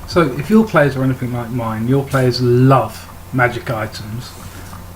So if your players are anything like mine, your players love magic items,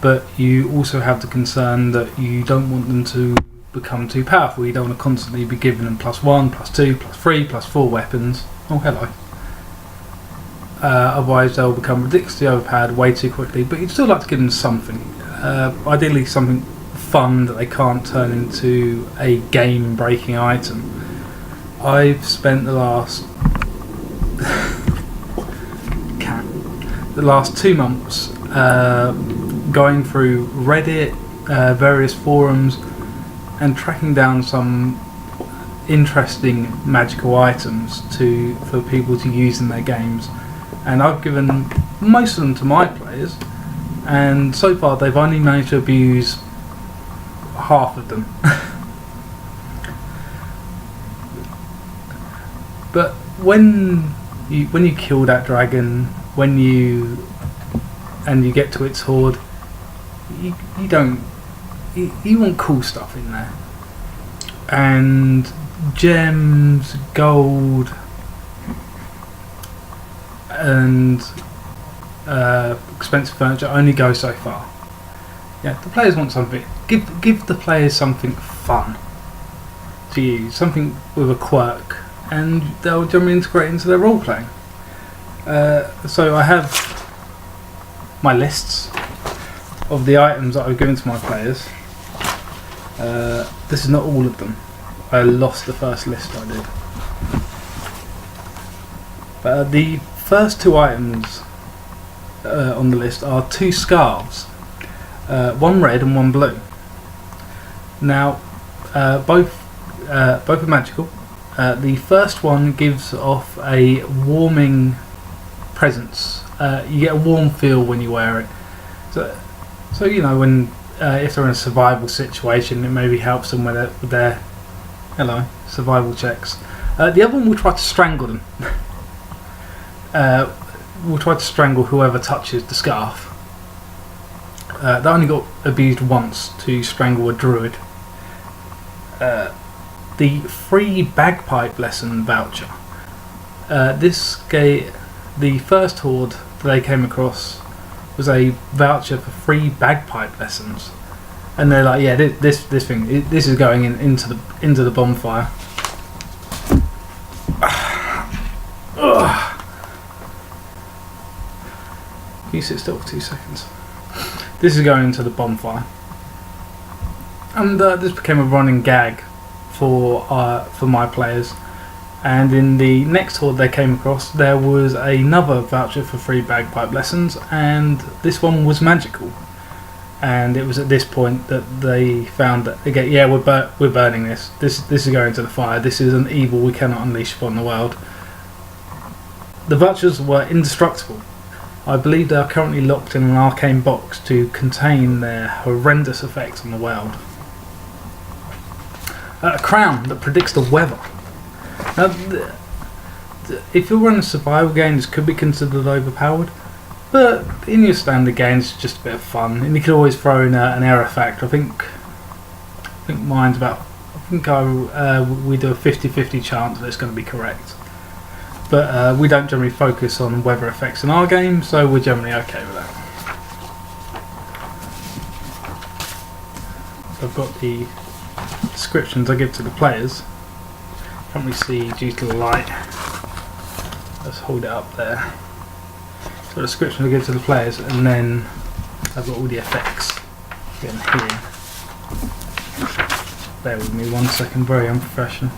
but you also have the concern that you don't want them to become too powerful. You don't want to constantly be giving them +1, +2, +3, +4 weapons. Oh, hello. Otherwise they'll become ridiculously overpowered way too quickly, but you'd still like to give them something. Ideally something fun that they can't turn into a game-breaking item. I've spent the last 2 months going through Reddit, various forums, and tracking down some interesting magical items for people to use in their games. And I've given most of them to my players, and so far they've only managed to abuse half of them. But when you kill that dragon, when you get to its hoard, you want cool stuff in there, and gems, gold, and expensive furniture only go so far. Yeah, the players want something. Give the players something fun to use, something with a quirk, and they'll generally integrate into their role playing. So I have my lists of the items that I've given to my players. This is not all of them. I lost the first list I did. But the first 2 items on the list are 2 scarves, one red and one blue. Now, both are magical. The first one gives off a warming presence. You get a warm feel when you wear it. So you know, when if they're in a survival situation, it maybe helps them with their survival checks. The other one will try to strangle them. Will try to strangle whoever touches the scarf. That only got abused once to strangle a druid. The free bagpipe lesson voucher. This gave the first horde that they came across was a voucher for free bagpipe lessons, and they're like, yeah, this is going into the bonfire. Can you sit still for 2 seconds? This is going into the bonfire, and this became a running gag for my players. And in the next horde they came across, there was another voucher for free bagpipe lessons, and this one was magical. And it was at this point that they found that, again, yeah, we're burning this. This is going to the fire. This is an evil we cannot unleash upon the world. The vouchers were indestructible. I believe they are currently locked in an arcane box to contain their horrendous effects on the world. A crown that predicts the weather. Now, if you're running a survival game, this could be considered overpowered, but in your standard games, it's just a bit of fun, and you could always throw in an error factor. I think mine's about. I think we do a 50-50 chance that it's going to be correct, but we don't generally focus on weather effects in our game, so we're generally okay with that. So I've got the descriptions I give to the players. Can't really see due to the light. Let's hold it up there. So the description I give to the players, and then I've got all the effects in here. Bear with me 1 second, very unprofessional.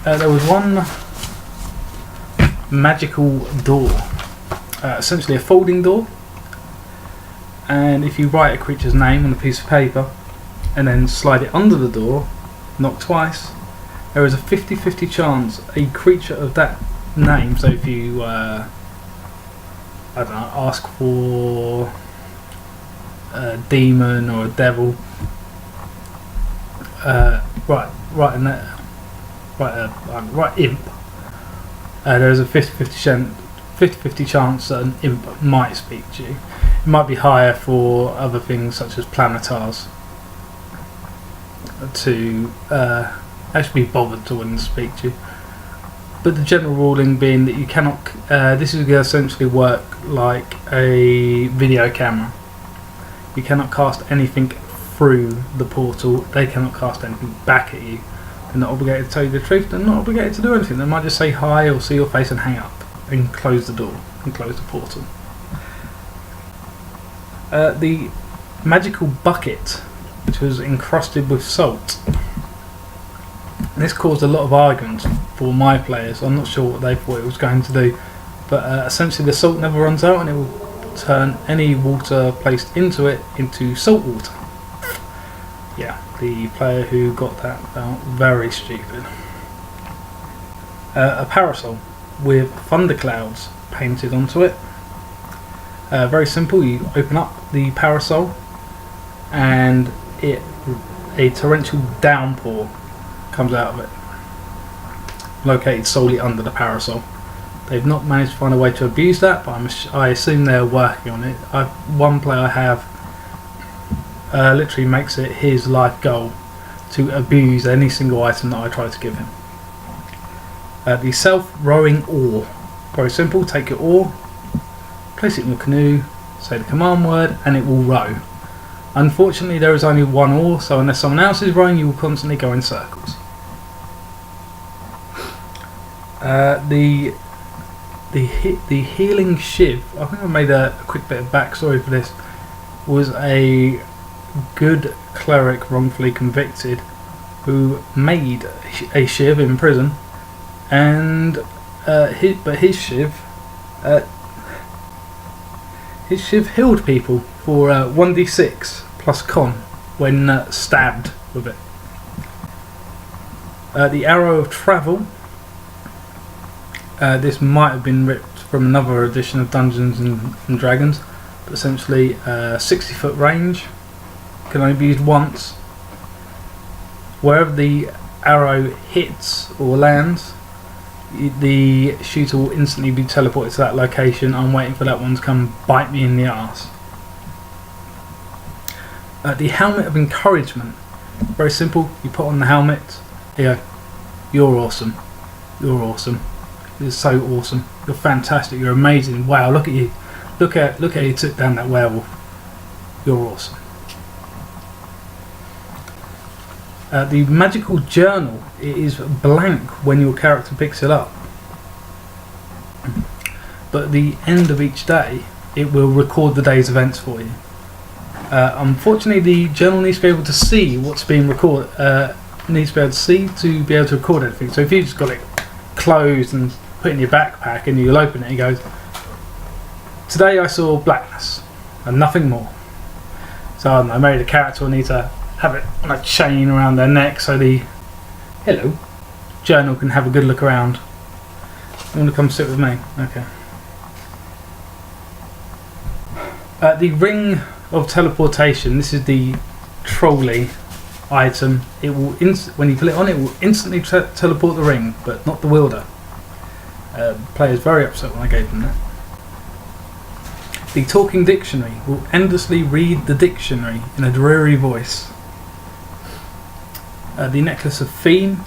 There was one magical door, essentially a folding door, and if you write a creature's name on a piece of paper and then slide it under the door, knock twice, there is a 50-50 chance a creature of that name, so if you ask for a demon or a devil, right imp, there is a 50-50 chance that an imp might speak to you. It might be higher for other things such as planetars to actually be bothered to want to speak to you. but the general ruling being that you cannot. This is going to essentially work like a video camera. You cannot cast anything through the portal. They cannot cast anything back at you. They're not obligated to tell you the truth. They're not obligated to do anything. They might just say hi or see your face and hang up and close the door and close the portal. The magical bucket, which was encrusted with salt. This caused a lot of arguments for my players. I'm not sure what they thought it was going to do, but essentially the salt never runs out and it will turn any water placed into it into salt water. Yeah, the player who got that felt very stupid. A parasol with thunderclouds painted onto it. Very simple, you open up the parasol and a torrential downpour comes out of it, located solely under the parasol. They've not managed to find a way to abuse that, but I assume they're working on it. One player I have literally makes it his life goal to abuse any single item that I try to give him. The self-rowing oar. Very simple, take your oar, place it in your canoe, say the command word, and it will row. Unfortunately, there is only one oar, so unless someone else is rowing, you will constantly go in circles. The healing shiv, I think I made a quick bit of backstory for this, was a good cleric wrongfully convicted who made a shiv in prison, and his shiv healed people for 1d6 plus con when stabbed with it. The arrow of travel. This might have been ripped from another edition of Dungeons and Dragons, but essentially 60-foot range, can only be used once. Wherever the arrow hits or lands, the shooter will instantly be teleported to that location. I'm waiting for that one to come bite me in the arse. The helmet of encouragement. Very simple, you put on the helmet, you go, you're awesome, you're awesome. You're so awesome. You're fantastic. You're amazing. Wow, look at you. Look at how you took down that werewolf. You're awesome. The magical journal. It is blank when your character picks it up. But at the end of each day, it will record the day's events for you. Unfortunately, the journal needs to be able to see what's being recorded. Needs to be able to see to be able to record everything. So if you just got it closed and put it in your backpack and you'll open it and it goes, today I saw blackness and nothing more. So I don't know, maybe the character will need to have it on a chain around their neck so the journal can have a good look around. You want to come sit with me? Okay. The ring of teleportation. This is the trolley item. It will when you put it on, it will instantly teleport the ring, but not the wielder. The player is very upset when I gave them that. The talking dictionary will endlessly read the dictionary in a dreary voice. The necklace of theme.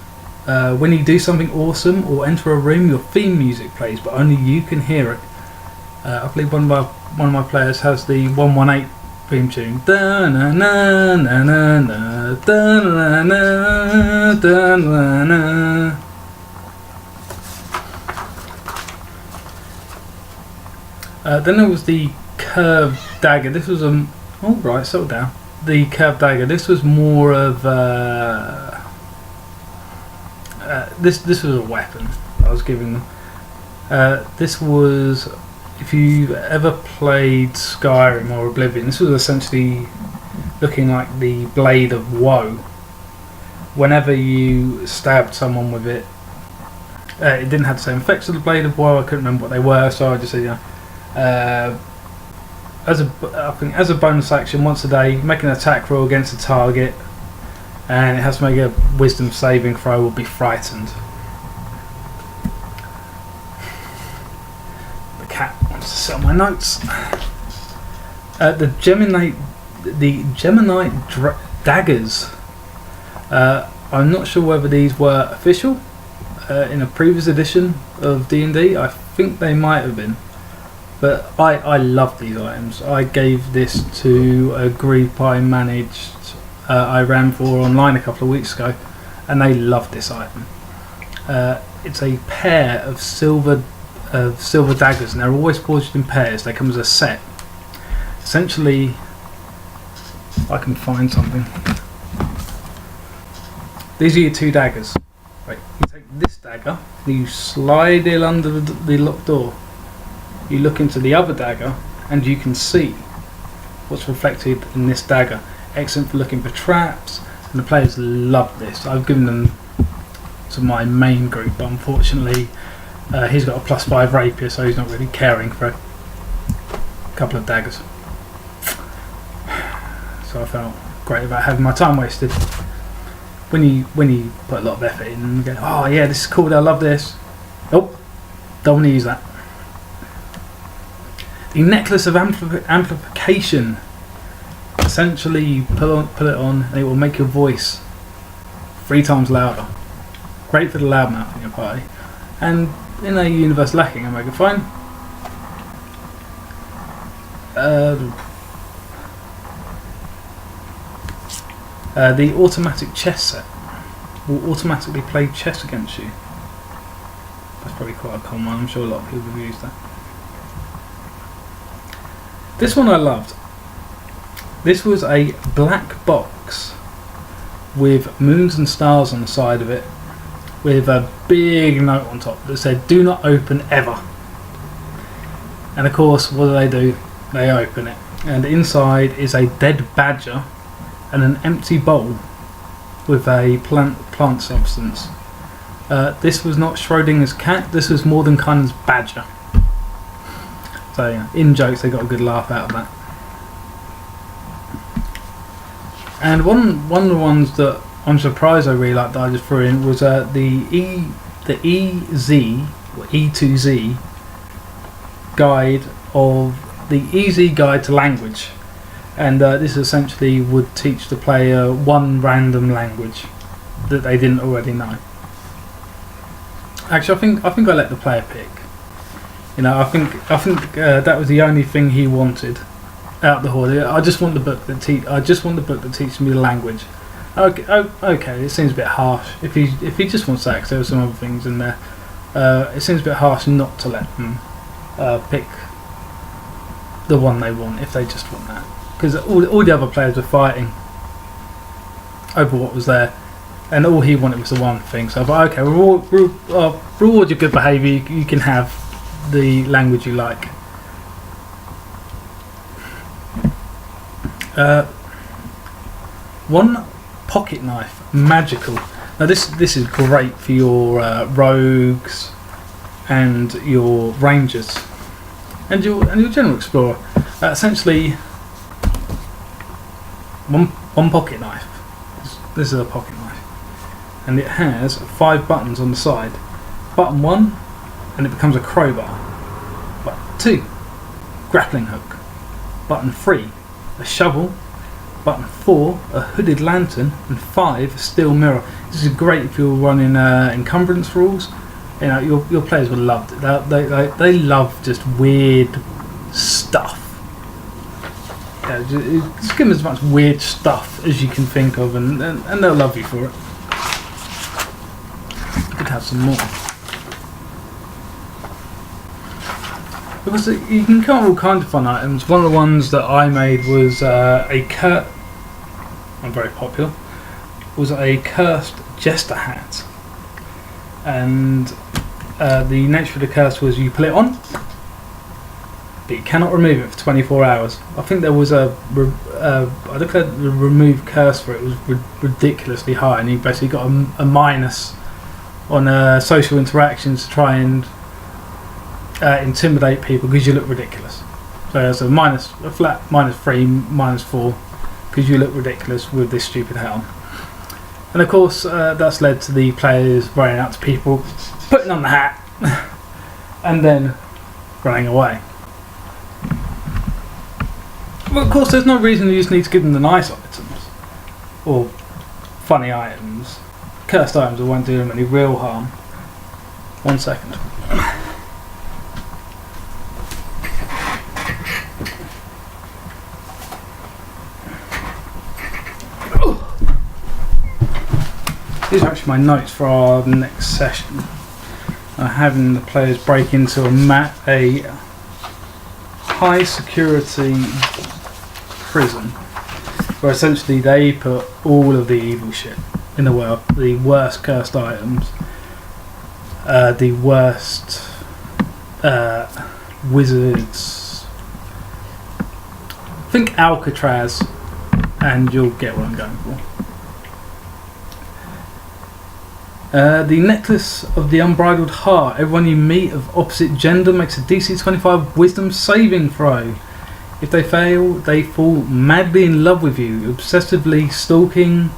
When you do something awesome or enter a room, your theme music plays, but only you can hear it. I believe one of my players has the 118 theme tune. Da na na na na na da na na da na na. Then there was the curved dagger. This was a right, settle down. The curved dagger. This was more of this was a weapon I was giving them. This was, if you've ever played Skyrim or Oblivion, this was essentially looking like the blade of woe. Whenever you stabbed someone with it, it didn't have the same effects as the blade of woe. I couldn't remember what they were, so I just said, I think as a bonus action, once a day, make an attack roll against a target, and it has to make a wisdom saving throw or be frightened. The cat wants to sit on my notes. The Gemini daggers. I'm not sure whether these were official. in a previous edition of D&D. I think they might have been. But I love these items. I gave this to a group I managed, I ran for online a couple of weeks ago, and they loved this item. It's a pair of silver daggers, and they're always forged in pairs. They come as a set. Essentially, if I can find something. These are your 2 daggers. Right, you take this dagger, you slide it under the locked door. You look into the other dagger, and you can see what's reflected in this dagger. Excellent for looking for traps, and the players love this. I've given them to my main group, but unfortunately he's got a +5 rapier, so he's not really caring for a couple of daggers. So I felt great about having my time wasted. When you put a lot of effort in and go, oh yeah, this is cool, I love this. Nope, don't want to use that. The necklace of amplification. Essentially, you put it on, and it will make your voice 3 times louder. Great for the loudmouth in your party. And in a universe lacking a megaphone, the automatic chess set will automatically play chess against you. That's probably quite a common one. I'm sure a lot of people have used that. This one I loved. This was a black box with moons and stars on the side of it, with a big note on top that said "Do not open ever." And of course, what do? They open it, and inside is a dead badger and an empty bowl with a plant substance. This was not Schrodinger's cat. This was Mordenkainen's badger. So yeah, in jokes, they got a good laugh out of that. And one of the ones that I'm surprised I really liked that I just threw in was the E2Z guide of the EZ guide to language, and this essentially would teach the player one random language that they didn't already know. Actually, I think I let the player pick. You know, I think that was the only thing he wanted out of the horde. I just want the book that teaches me the language. Okay, it seems a bit harsh if he just wants that, because there were some other things in there. It seems a bit harsh not to let them pick the one they want if they just want that, because all the other players were fighting over what was there, and all he wanted was the one thing. So I thought, okay, reward your good behaviour. You can have the language you like. One pocket knife, magical. Now this is great for your rogues and your rangers and your general explorer. Essentially, one pocket knife. This is a pocket knife, and it has 5 buttons on the side. Button 1, and it becomes a crowbar. Button 2, grappling hook. Button 3, a shovel. Button 4, a hooded lantern, and 5, a steel mirror. This is great if you're running encumbrance rules. You know, your players will love it. They love just weird stuff. Yeah, just give them as much weird stuff as you can think of, and they'll love you for it. You could have some more. Because you can come up with all kinds of fun items. One of the ones that I made was I'm very popular. Was a cursed jester hat, and the nature of the curse was you put it on, but you cannot remove it for 24 hours. I think there was I looked at the remove curse for it, was ridiculously high, and you basically got a minus on social interactions to try and intimidate people because you look ridiculous. So there's a flat -3, -4, because you look ridiculous with this stupid helm. And of course that's led to the players running out to people, putting on the hat, and then running away. But of course there's no reason you just need to give them the nice items or funny items. Cursed items that won't do them any real harm. 1 second. These are actually my notes for our next session. Having the players break into a high security prison, where essentially they put all of the evil shit in the world, the worst cursed items, the worst wizards. Think Alcatraz, and you'll get what I'm going for. The necklace of the unbridled heart. Everyone you meet of opposite gender makes a DC 25 wisdom saving throw. If they fail, they fall madly in love with you, obsessively stalking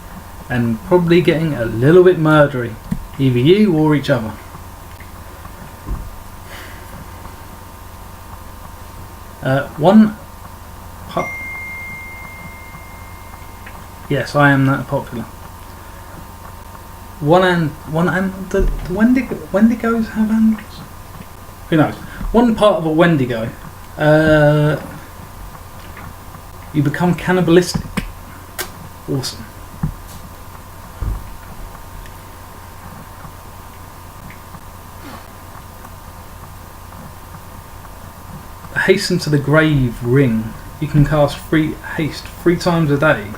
and probably getting a little bit murdery, either you or each other. Yes, I am that popular. The Wendigos have animals? Who knows? One part of a Wendigo, you become cannibalistic. Awesome. Hasten to the grave ring. You can cast haste 3 times a day,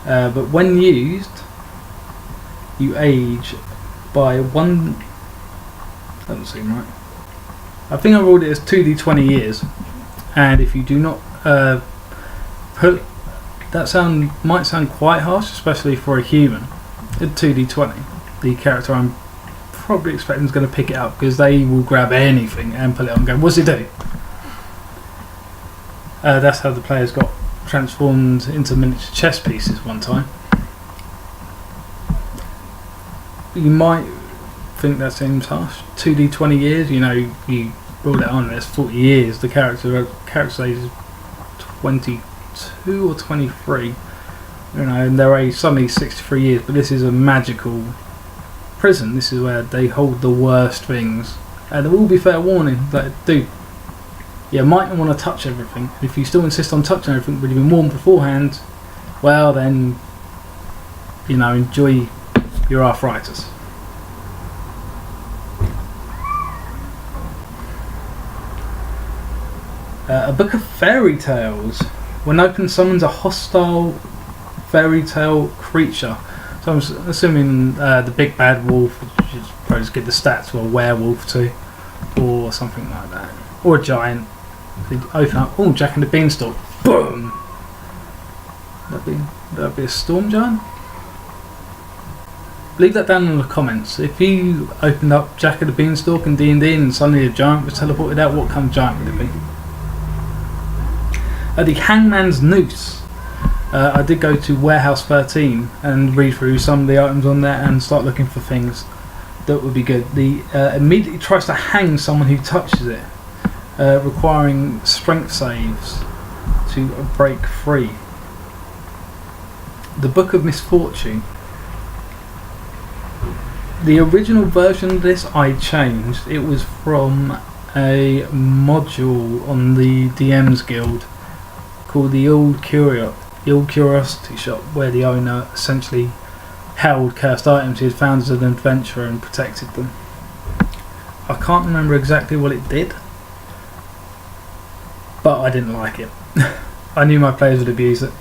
but when used, you age by 1. That doesn't seem right. I think I rolled it as 2d20 years, and if you do not put that might sound quite harsh, especially for a human. At 2d20, the character I'm probably expecting is going to pick it up, because they will grab anything and put it on and go, what's it do? That's how the players got transformed into miniature chess pieces one time. You might think that seems harsh. 2d20 years, you roll it on, there's 40 years. The character age is 22 or 23. And their age suddenly 63 years, but this is a magical prison. This is where they hold the worst things. And there will be fair warning that, dude, you might not want to touch everything. If you still insist on touching everything, but you've been warned beforehand, well then, enjoy your arthritis. A book of fairy tales. When opened, summons a hostile fairy tale creature. So I'm assuming the big bad wolf, which is probably just give the stats to a werewolf too, or something like that, or a giant. So you open up. Oh, Jack and the Beanstalk. Boom. That'd be a storm giant. Leave that down in the comments. If you opened up Jack and the Beanstalk in D&D and suddenly a giant was teleported out, what kind of giant would it be? The Hangman's Noose. I did go to Warehouse 13 and read through some of the items on there and start looking for things that would be good. The immediately tries to hang someone who touches it, requiring strength saves to break free. The Book of Misfortune. The original version of this I changed. It was from a module on the DM's Guild called the Old Curiosity Shop, where the owner essentially held cursed items he had found as an adventurer and protected them. I can't remember exactly what it did, but I didn't like it. I knew my players would abuse it.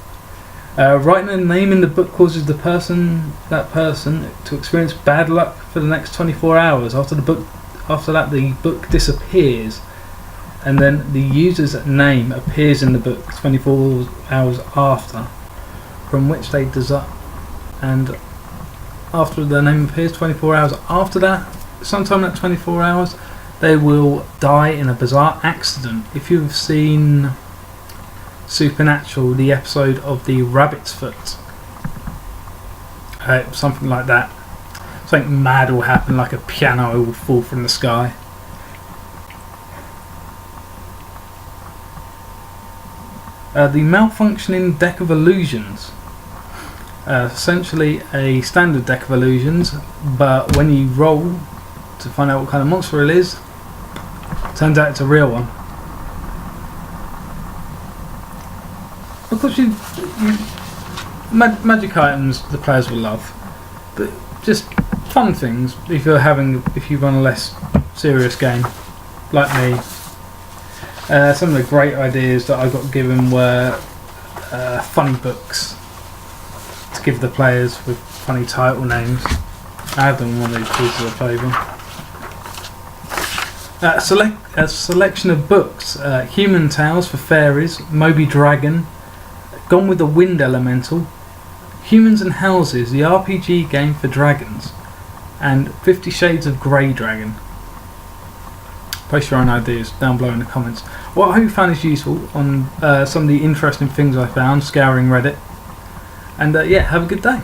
Writing a name in the book causes that person to experience bad luck for the next 24 hours. After that, the book disappears, and then the user's name appears in the book 24 hours after, from which they desire. And after their name appears 24 hours after that, sometime in that 24 hours, they will die in a bizarre accident. If you've seen Supernatural, the episode of the Rabbit's Foot, something like that. Something mad will happen, like a piano will fall from the sky. The malfunctioning deck of illusions. Essentially a standard deck of illusions, but when you roll to to find out what kind of monster it is. Turns out it's a real one. Of course, magic items the players will love, but just fun things if you run a less serious game, like me. Some of the great ideas that I got given were funny books to give the players with funny title names. I have them in one of these pieces I played them. A selection of books: Human Tales for Fairies, Moby Dragon, Gone with the Wind Elemental, Humans and Houses, the RPG game for dragons, and 50 Shades of Grey Dragon. Post your own ideas down below in the comments. Well, I hope you found this useful on some of the interesting things I found scouring Reddit. And yeah, have a good day.